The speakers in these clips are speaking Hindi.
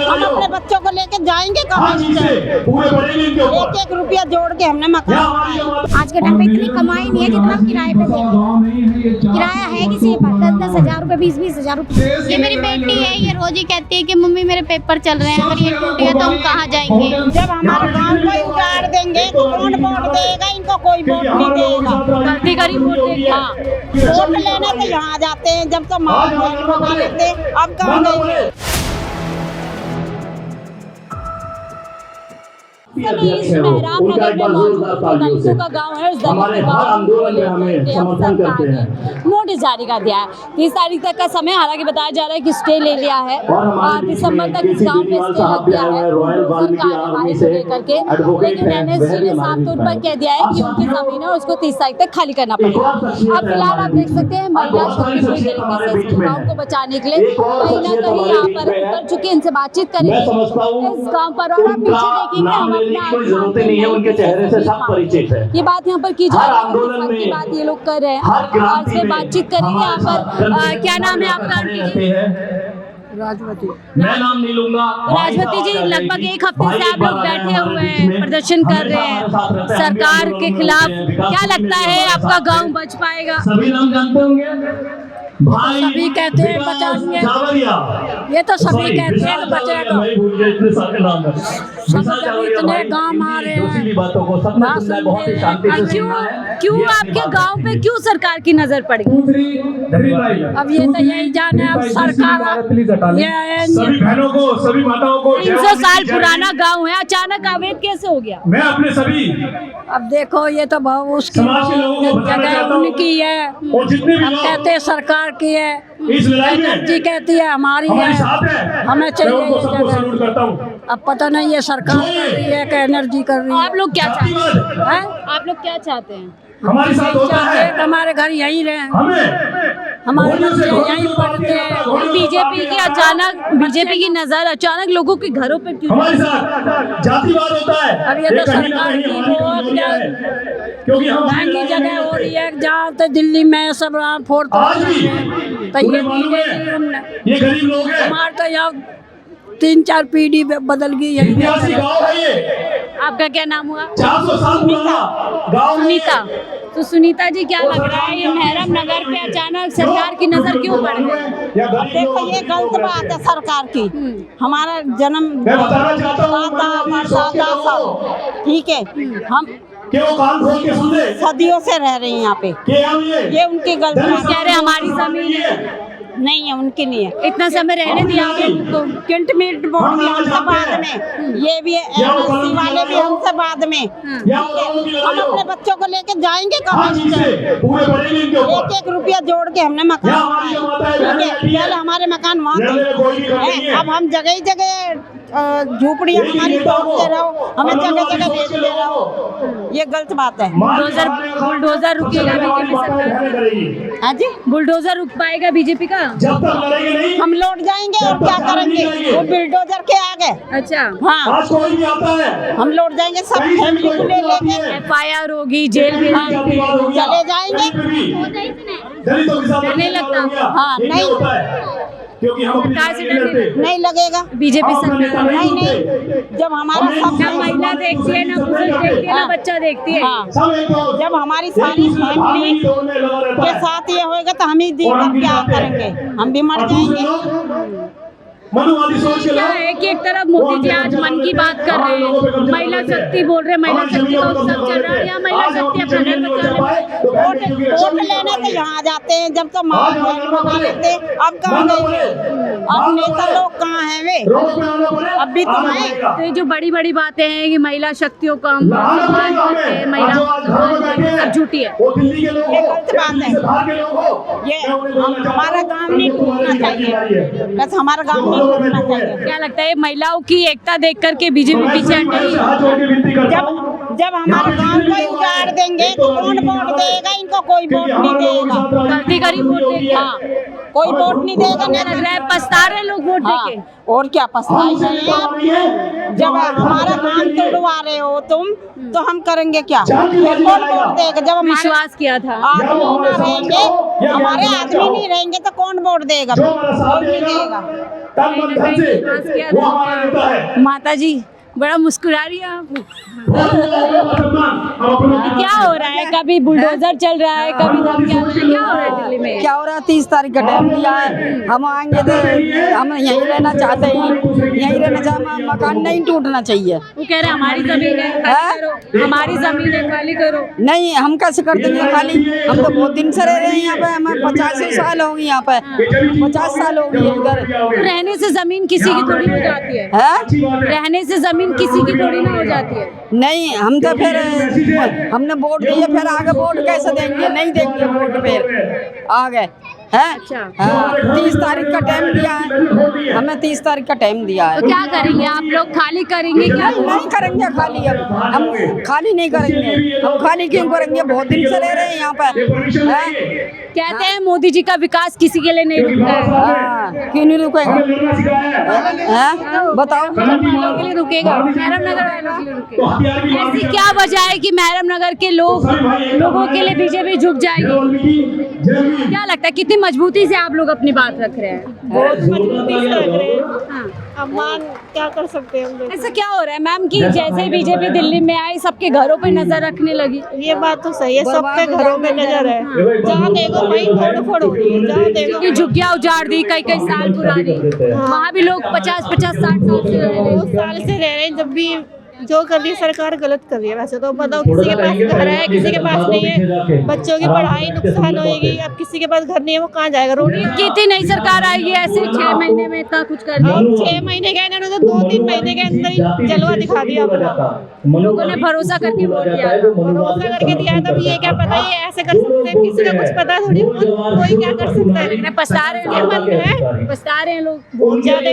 हम अपने बच्चों को लेके जाएंगे कहाँ से? एक एक रुपया जोड़ के हमने मकान। आज के टाइम पे इतनी कमाई नहीं है जितना आप किराए पे देंगे। किराया है किसी के पास 10-10 हजार रुपए 20-20 हजार रुपए। ये मेरी बेटी है, ये रोज ही कहती है कि मम्मी मेरे पेपर चल रहे हैं, अगर ये टूट गया तो हम कहाँ जाएंगे। जब हमारे गांव को ही उजाड़ देंगे तो कौन वोट देगा? इनको कोई वोट नहीं देगा। गलती करी वोट देगा। हाँ, वोट लेने तो यहाँ जाते हैं, जब तो माँ बना लेते, अब कहाँ गए? इस मेहराब नगर में दलितों का गांव है, उस दलित आंदोलन में हमें समर्थन करते हैं। नोटिस जारी कर दिया है 30 तारीख तक का समय, हालांकि बताया जा रहा है कि स्टे ले लिया है और दिसंबर तक इस गांव में स्टे लग गया है कार्यवाही को लेकर के। लेकिन एनएसजी ने साफ तौर पर कह दिया है कि उनकी जमीन है उसको 30 तारीख तक खाली करना पड़ेगा। अब फिलहाल आप देख सकते हैं महिला शक्ति पूरी तरीके से इस गाँव को बचाने के लिए कहीं ना कहीं यहाँ पर उतर चुके, इनसे बातचीत करेंगे इस गाँव पर। और आप पीछे देखेंगे हम कोई जरूरत नहीं है, उनके चेहरे से सब परिचित है। ये बात यहाँ पर की जा रही है, की बात ये लोग कर रहे हैं। आज से बातचीत करेंगे यहाँ पर। क्या नाम है आपका? राजवती। मैं नाम नहीं लूंगा। राजवती जी, लगभग एक हफ्ते से आप लोग बैठे हुए हैं, प्रदर्शन कर रहे हैं सरकार के खिलाफ। क्या लगता है आपका गांव बच पाएगा? सभी नाम जानते होंगे। भाई सभी कहते हैं बचाएंगे, ये तो सभी कहते हैं बचेगा। इतने गाँव आ रहे हैं, बहुत ही शांति से सुनना है। क्यों आपके गांव पे क्यों सरकार की नजर पड़ी? अब ये तो यही जाने, अब सरकार ये सभी बहनों को, सभी माताओं को 300 साल पुराना गांव है, अचानक अवैध कैसे हो गया? मैं अपने सभी अब देखो ये तो बहुत उसकी समाज के लोगों को बताना जगह चाहता हूं, उनकी है, और जितने भी हम लोग कहते हैं सरकार की है, इस लड़ाई में एनर्जी कहती है हमारी हमारे है, साथ है, हमें चाहिए मैं उनको ये सबको जगह। सैल्यूट करता हूं। अब पता नहीं ये सरकार कर रही है कि एनर्जी कर रही है। आप लोग क्या चाहते हैं? हैं? आप लोग क्या चाहते हैं? हमारे साथ होता चाहते है, हैं कि हमारे घर यहीं रहे, हमें हमारे घोड़ों से बच्चे घोड़ों यहीं को पढ़ते हैं। बीजेपी की नजर अचानक लोगों के घरों पे क्यों? हमारे साथ जातिवाद होता है। अब ये तो कहीं ना सरकार कहीं की हमारी बहुत कमजोरियां है, क्योंकि हम अपनी महंगी लड़ाई जगह नहीं हो रही लड़ते। है, जहाँ तो दिल्ली में सब फोड़ आज भी तो तुम्हें ये मालूम है, ये गरीब लोग हैं, हमारे तो यहाँ 3-4 पीढ़ी बदल गई है। ऐतिहासिक गाँव है ये, आपका क्या नाम हुआ? 400 साल पुराना गाँव है ये। सुनीता। तो सुनीता जी, क्या लग रहा है ये मेहराब नगर पे अचानक सरकार की नजर क्यों पड़ गई? देखो ये गलत बात है सरकार की। हमारा जन्म मैं बताना चाहता हूँ, ठीक है, हम कि वो कान खोल के सुन ले सदियों से रह रहे हैं यहाँ पे, कि हम ये उनकी गलती है। कह रहे हमारी जमीन है, नहीं है, उनकी नहीं है। इतना समय रहने दिया उनको। कंटमेंट बोर्ड भी हमसे बाद में, ये भी एमएससी वाले भी हमसे बाद में। हम अपने बच्चों को लेके जाएंगे कहाँ से? एक एक रुपया जोड़ के हमने मकान बनाए, ठीक है, पहले हमारे मकान वहाँ थे, अब हम जगह जगह झोपड़ियाँ हमारी तोड़ते रहो, हमें जगह जगह बेच दे रहो, ये गलत बात है। बुलडोजर रुकेगा बीजेपी सरकार? हाँ जी, बुलडोजर रुक पाएगा बीजेपी का? जब तक लड़ेंगे नहीं, हम लौट जाएंगे और क्या करेंगे? वो बिल्डोजर के आगे। अच्छा, हाँ, आज कोई भी आता है, हम लौट जाएंगे सब फैमिली को ले लेके, FIR होगी, जेल भी चले जाएंगे। दलितों के साथ नहीं लगता? हाँ, नहीं होता है, क्योंकि हम अपनी सरकार से लड़ाई डर लड़ते। नहीं लगेगा बीजेपी सरकार? नहीं नहीं, जब हमारा सब ना महिला देखती है, ना पुरुष देखती है, ना बच्चा देखती है। हाँ, सब एक तो जब हमारी सारी फैमिली के साथ ये होएगा तो हम ही जीवन क्या करेंगे? हम भी मर जाएंगे। मनुवादी सोच के क्या लोग है कि एक तरफ मोदी जी आज मन की बात कर रहे हैं, महिला शक्ति बोल रहे हैं, महिला शक्ति का उत्सव चल रहा है, यहाँ महिला शक्ति अपना घर बचाने वोट लेने तो यहाँ जाते हैं, जब तो माँ बना लेते, अब कहाँ गए? अब नेता लोग कहाँ हैं वे? अब भी तो हैं। तो ये जो बड़ी बड़ी बातें हैं कि महिला शक्तियों को हम सम्मान करते हैं, महिला सब झूठी है। ये गलत बात है। ये हमारा गांव नहीं टूटना चाहिए, बस हमारा गांव नहीं टूटना चाहिए। क्या लगता है महिलाओं की एकता देख करके बीजेपी पीछे हट रही है? जब हमारे गांव को ही उजाड़ देंगे तो कौन वोट देगा? इनको कोई वोट नहीं देगा। गलती करी वोट देगा। हाँ, कोई वोट नहीं देगा। लग रहा है पछता रहे लोग वोट देके। और क्या पछताई हैं आप? जब हमारा काम तोड़वा रहे हो तुम, तो हम करेंगे क्या? कौन वोट देगा? जब विश्वास किया था। आदमी ना रहेंगे, हमारे आदमी नहीं रहेंगे तो कौन वोट देगा? कोई नहीं देगा। तन मन धन से वो हमारा नेता है। माता जी बड़ा मुस्कुरा रही है आप। बहुत लोगों का सम्मान हम अपनों की क्या हो रहा है, कभी बुलडोजर चल रहा है, कभी क्या हो रहा है दिल्ली में? क्या हो रहा है? 30 तारीख का टाइम दिया है, हम आएंगे तो हम यहीं रहना चाहते हैं, यहीं रहना चाहते, मकान नहीं टूटना चाहिए। वो कह रहे हैं हमारी जमीन है, खाली करो, हमारी जमीन है, खाली करो। नहीं, हम कैसे कर देंगे खाली? हम तो बहुत दिन से रह रहे हैं यहाँ पे, हमें 50 साल हो गए यहाँ पे, 50 साल हो गए इधर। तो रहने से जमीन किसी की थोड़ी हो जाती है, रहने से जमीन किसी की थोड़ी ना हो जाती है। नहीं, हम तो फिर हमने वोट दिए, फिर आगे वोट कैसे देंगे? नहीं देंगे वोट फिर आगे है। हाँ, 30 तारीख का टाइम दिया है, हमें 30 तारीख का टाइम दिया है। तो क्या करेंगे आप लोग? खाली करेंगे क्या? नहीं करेंगे खाली, हम खाली नहीं करेंगे। हम खाली क्यों करेंगे? बहुत दिन से रह रहे हैं यहाँ पर। कहते हैं मोदी जी का विकास किसी के लिए नहीं रुकता है। क्यों नहीं रुकेगा? बताओ, वालों के लिए रुकेगा, महरम नगर वालों के लिए रुकेगा। ऐसी क्या वजह है कि महरम नगर के लोगों के लिए बीजेपी झुक जाएगी? क्या लगता है कितनी मजबूती से आप लोग अपनी बात रख रहे हैं? बहुत मजबूती से रख रहे हैं। अब मान क्या कर सकते हैं हम? ऐसा क्या हो रहा है मैम कि जैसे बीजेपी दिल्ली में आई सबके घरों पे नजर रखने लगी? ये बात तो सही है, सबके घरों में नजर है, जहाँ देखो वही फोड़ हो रही है, जहाँ देखो। कि झुग्गियाँ उजाड़ दी कई साल पुरानी, वहाँ भी लोग 50-50 60 साल से रह रहे हैं। 2 साल से रह रहे हैं। जब भी जो कर रही है सरकार गलत कर रही है। वैसे तो बताओ, किसी के पास घर है, किसी के पास नहीं है, बच्चों की पढ़ाई नुकसान होगी। अब किसी के पास घर नहीं है, वो कहाँ जाएगा? रोटी कितनी नई सरकार आएगी ऐसे 6 महीने में इतना कुछ कर दिया? 6 महीने का इन्होंने तो 2-3 महीने के अंदर ही जलवा दिखा दिया अपना। लोगों ने भरोसा करके वोट दिया, भरोसा करके दिया। तब ये क्या पता ये ऐसे कर सकते हैं, किसी का कुछ पता थोड़ी, कोई क्या कर सकता है। लेकिन पछता रहे हैं, पछता रहे हैं लोग बहुत ज्यादा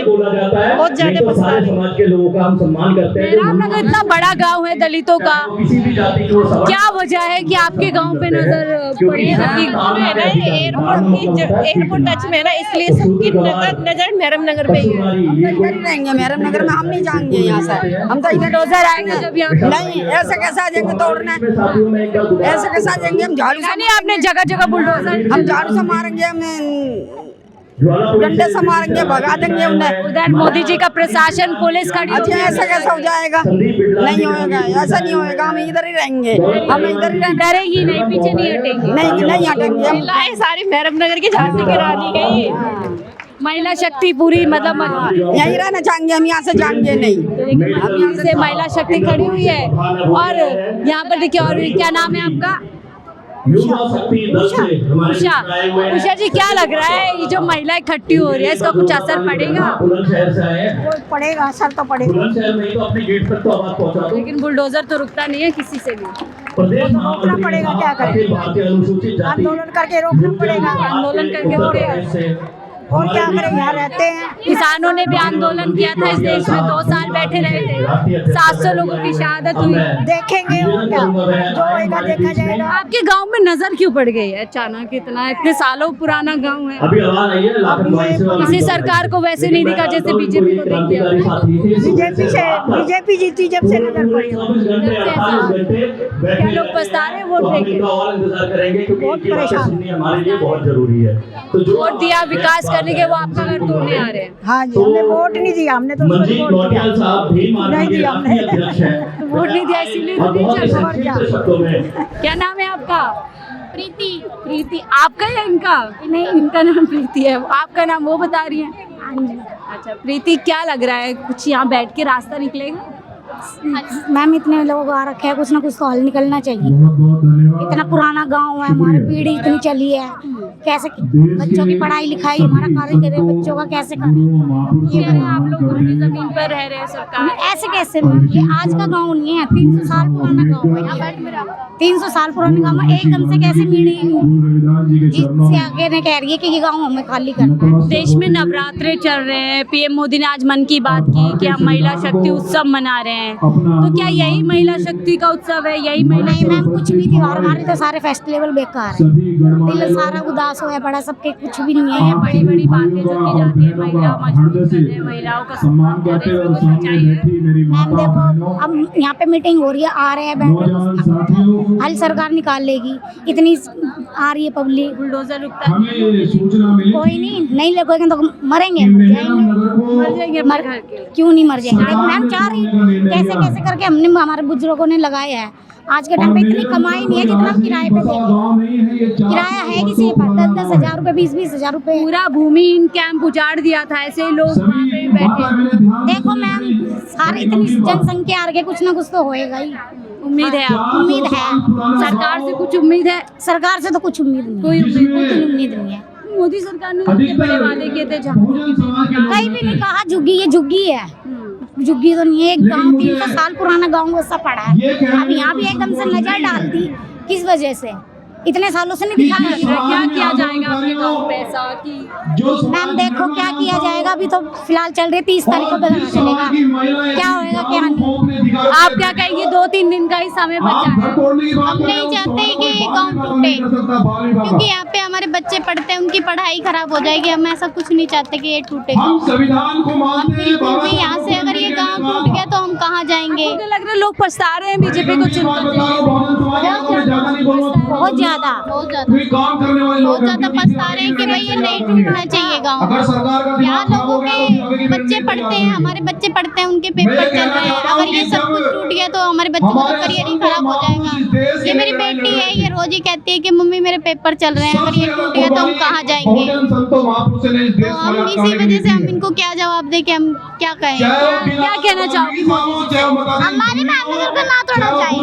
पछता रहे हैं। समाज के लोगों का हम सम्मान करते हैं। रामनगर इतना बड़ा गांव है दलितों का, क्या वजह है कि आपके गांव पे नजर पड़ी है? एयरपोर्ट टच में है ना, इसलिए सबकी नजर महरम नगर पे ही है। हम तो इधर ही रहेंगे महरम नगर में, हम नहीं जाएंगे यहाँ से। हम तो इधर बुलडोजर आएंगे जब यहाँ? नहीं, ऐसे कैसे आ जाएंगे तोड़ने? ऐसे कैसे आ जाएंगे? हम झाड़ू से, नहीं आपने जगह जगह बुलडोजर, हम झाड़ू से मारेंगे, हमें डंडे से मारेंगे, भगा देंगे उन्हें। उधर मोदी जी का प्रशासन पुलिस खड़ी होगी। अच्छा, ऐसा कैसा हो जाएगा? नहीं होएगा, ऐसा नहीं होएगा। हम इधर ही रहेंगे, हम इधर ही रहेंगे, डरेगी नहीं, पीछे नहीं हटेंगे। नहीं हटेंगे हम। सारी महरम नगर की झांसी की रानी है ये। महिला शक्ति पूरी मतलब यहीं रहना चाहेंगे हम, यहाँ से जाएंगे नहीं। हम यहाँ से महिला शक्ति खड़ी हुई है। और यहाँ पर देखिए, और क्या नाम है आपका? उषा जी, क्या लग रहा है ये जो महिला इकट्ठी हो रही है, इसका कुछ असर पड़ेगा? पड़ेगा, असर तो पड़ेगा। लेकिन बुलडोजर तो रुकता नहीं है किसी से भी। रोकना पड़ेगा, क्या करें? आंदोलन करके रोकना पड़ेगा। आंदोलन करके रोके, और क्या करें? यहाँ रहते हैं। किसानों ने भी आंदोलन किया था इस देश में, 2 साल बैठे रहे थे, 700 लोगों की शहादत हुई। देखेंगे और क्या जो होगा देखा जाएगा। आपके गांव में नजर क्यों पड़ गई है अचानक? इतना इतने सालों पुराना गांव है, किसी सरकार को वैसे नहीं दिखा जैसे बीजेपी को देख दिया। बीजेपी जीती जब से नजर पड़ी। क्या लोग पछता रहे हैं वोट देके? बहुत परेशान, हमारे लिए बहुत जरूरी है। तो जो वोट दिया विकास करने के, वो आपका घर तोड़ने आ रहे हैं। हाँ जी, हमने वोट नहीं दिया, हमने तो मंजीत नौटियाल साहब भी माननीय राष्ट्रीय अध्यक्ष हैं। वोट नहीं दिया इसीलिए और बहुत ही संक्षिप्त शब्दों में क्या नाम है आपका? प्रीति। प्रीति आपका या इनका? नहीं, इनका नाम प्रीति है, आपका नाम वो बता रही है। अच्छा प्रीति, क्या लग रहा है कुछ यहाँ बैठ के रास्ता निकलेगा? मैम इतने लोग आ रखे हैं, कुछ ना कुछ तो हल निकलना चाहिए। इतना पुराना गांव है, हमारी पीढ़ी इतनी चली है, कैसे बच्चों की पढ़ाई लिखाई हमारा कार्य करे, बच्चों का कैसे करें? ये आप लोग उनकी जमीन पर रह रहे हैं, सरकार ऐसे कैसे मैम? ये आज का गांव नहीं है, 300 साल पुराना गांव है। 300 साल पुराने गांव में एकदम से कैसे जिससे आगे ने कह रही है कि ये गांव हमें खाली करना है। देश में नवरात्रे चल रहे हैं, पीएम मोदी ने आज मन की बात की कि हम महिला शक्ति उत्सव मना रहे हैं, तो क्या यही महिला शक्ति का उत्सव है? यही महिला? नहीं मैम, कुछ भी त्योहार, हमारे तो सारे फेस्टिवल बेकार है, दिल सारा उदास सोया पड़ा, सबके कुछ भी नहीं है। बड़ी बड़ी बातें जो की जाती है महिला मजबूत करने, महिलाओं का सम्मान करते हैं, उसको सच्चाई है। मैम देखो, अब यहाँ पे मीटिंग हो रही है, आ रहे हैं बैठ, हल सरकार निकाल लेगी, इतनी आ रही है पब्लिक, बुलडोजर रुकता है, कोई नहीं लगेगा तो मरेंगे, मर जाएंगे अपने घर के। क्यों नहीं मर जाएंगे? मैम चाह रही कैसे कैसे करके हमने हमारे बुजुर्गों ने लगाया है। आज के टाइम पे इतनी कमाई नहीं है जितना हम किराए पे देंगे। किराया है किसी के पास 10-10 हज़ार रुपए, 20-20 हज़ार रुपए। पूरा भूमि कैंप उजाड़ दिया था, ऐसे लोग वहाँ पे बैठे। देखो मैम, सारी इतनी जनसंख्या आ रही है, कुछ ना कुछ तो होएगा ही। उम्मीद है उम्मीद है। सरकार से कुछ उम्मीद है? सरकार से तो कुछ उम्मीद नहीं, कोई उम्मीद नहीं है। मोदी सरकार ने इतने बड़े वादे किए थे, कहीं भी नहीं कहा झुग्गी, ये झुग्गी है, झुग्गी तो नहीं है। एक गांव 300 साल पुराना गांव वैसा पड़ा है। अब यहाँ भी एकदम से नजर डाल दी, किस वजह से? इतने सालों से नहीं दिखाया। क्या किया जाएगा आपके गांव पे ऐसा कि? मैम देखो क्या किया जाएगा, अभी तो फिलहाल चल रही 30 तारीख को पता चलेगा क्या होएगा क्या नहीं। आप क्या कहेंगे? 2-3 दिन का ही समय बचा है। हम नहीं चाहते कि ये गांव टूटे, क्योंकि यहाँ पे हमारे बच्चे पढ़ते हैं, उनकी पढ़ाई खराब हो जाएगी। हम ऐसा कुछ नहीं चाहते कि ये टूटे। हम संविधान को मानते हैं। बिल्कुल भी यहाँ से अगर ये गांव टूट गया तो हम कहाँ जाएंगे? मुझे लग रहा है लोग पछता रहे हैं बीजेपी को चुनकर। बहुत ज्यादा बहुत ज्यादा पछता रहे हैं कि भाई ये नहीं टूटना चाहिए गाँव। यहाँ लोगों के बच्चे पढ़ते हैं, हमारे बच्चे पढ़ते हैं, उनके पेपर चल रहे हैं। अगर ये सब कुछ टूट गया तो हमारे बच्चों का करियर ही खराब हो जाएगा। ये मेरी बेटी है, ये रोज ही कहती है कि मम्मी मेरे पेपर चल रहे हैं, अगर ये टूट गया तो हम कहाँ जाएंगे? तो हम इसी वजह से हम इनको क्या जवाब दे के हम क्या कहें? क्या कहना चाहोगे? हमारे महानगर को ना तोड़ना चाहिए,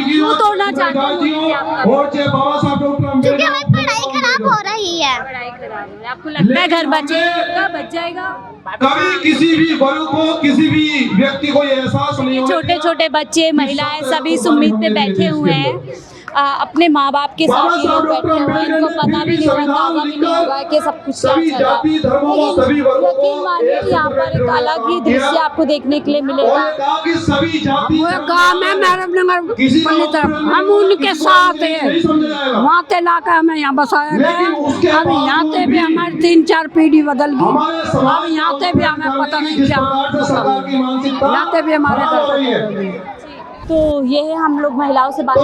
क्यों तोड़ना चाहते हो? क्योंकि हमारी पढ़ाई खराब हो रही है। पढ़ाई खराब है, आपको लगता है घर बचेगा? बच जाएगा। कभी किसी भी वर्ग को, किसी भी व्यक्ति को ये एहसास नहीं होगा। छोटे छोटे बच्चे, महिलाएं सभी इस उम्मीद पे बैठे हुए हैं, अपने माँ बाप के साथ ये लोग बैठे हुए हैं। इनको पता भी नहीं होगा, अंदाजा भी नहीं होगा कि सब कुछ क्या चल रहा है। लेकिन यकीन मानिए यहाँ पर एक अलग ही दृश्य आपको देखने के लिए मिलेगा। गाँव में मैडम नगर हम उनके साथ हैं, वहाँ से लाकर हमें यहाँ बसाया गया। अब यहाँ से भी हमारी 3-4 पीढ़ी बदल गई। अब यहाँ से भी हमें पता नहीं क्या, यहाँ से भी हमारे तो ये है, हम लोग महिलाओं से बात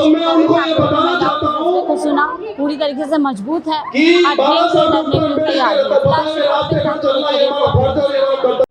को सुना, पूरी तरीके से मजबूत है, हटने से डरने की तैयारी है।